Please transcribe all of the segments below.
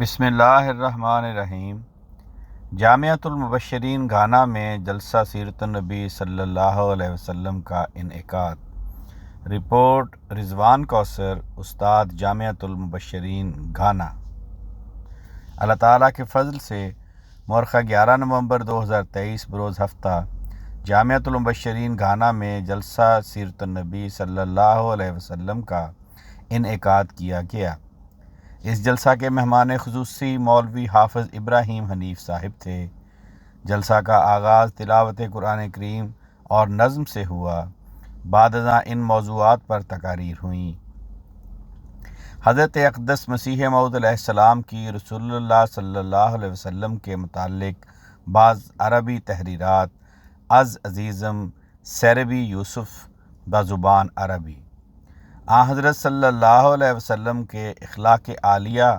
بسم اللہ الرحمن الرحیم۔ جامعۃ المبشرین گھانا میں جلسہ سیرت النبی صلی اللہ علیہ وسلم کا انعقاد۔ رپورٹ رضوان کوثر، استاد جامعۃ المبشرین گھانا۔ اللہ تعالیٰ کے فضل سے مورخہ 11 نومبر 2023 بروز ہفتہ جامعۃ المبشرین گھانا میں جلسہ سیرت النبی صلی اللہ علیہ وسلم کا انعقاد کیا گیا۔ اس جلسہ کے مہمان خصوصی مولوی حافظ ابراہیم حنیف صاحب تھے۔ جلسہ کا آغاز تلاوت قرآن کریم اور نظم سے ہوا۔ بعد ازاں ان موضوعات پر تقاریر ہوئیں۔ حضرت اقدس مسیح موعود علیہ السلام کی رسول اللہ صلی اللہ علیہ وسلم کے متعلق بعض عربی تحریرات از عزیزم سیربی یوسف بزبان عربی۔ آن حضرت صلی اللہ علیہ وسلم کے اخلاق عالیہ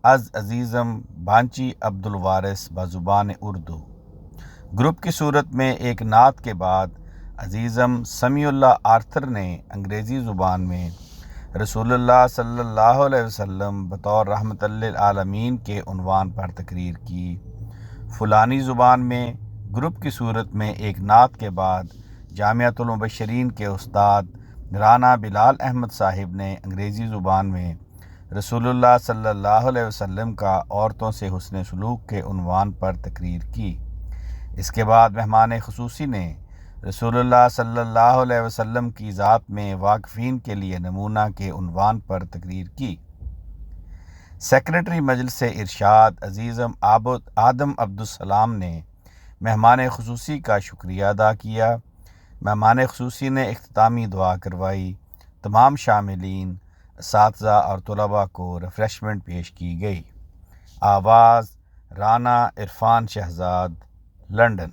از عزیزم بانچی عبدالوارث بزبان اردو۔ گروپ کی صورت میں ایک نعت کے بعد عزیزم سمیع اللہ آرتھر نے انگریزی زبان میں رسول اللہ صلی اللہ علیہ وسلم بطور رحمت للعالمین کے عنوان پر تقریر کی۔ فلانی زبان میں گروپ کی صورت میں ایک نعت کے بعد جامعۃ المبشرین کے استاد رانا بلال احمد صاحب نے انگریزی زبان میں رسول اللہ صلی اللہ علیہ وسلم کا عورتوں سے حسن سلوک کے عنوان پر تقریر کی۔ اس کے بعد مہمان خصوصی نے رسول اللہ صلی اللہ علیہ وسلم کی ذات میں واقفین کے لیے نمونہ کے عنوان پر تقریر کی۔ سیکریٹری مجلس ارشاد عزیزم آدم عبدالسلام نے مہمان خصوصی کا شکریہ ادا کیا۔ مہمان خصوصی نے اختتامی دعا کروائی۔ تمام شاملین، اساتذہ اور طلباء کو ریفریشمنٹ پیش کی گئی۔ آواز رانا عرفان شہزاد، لندن۔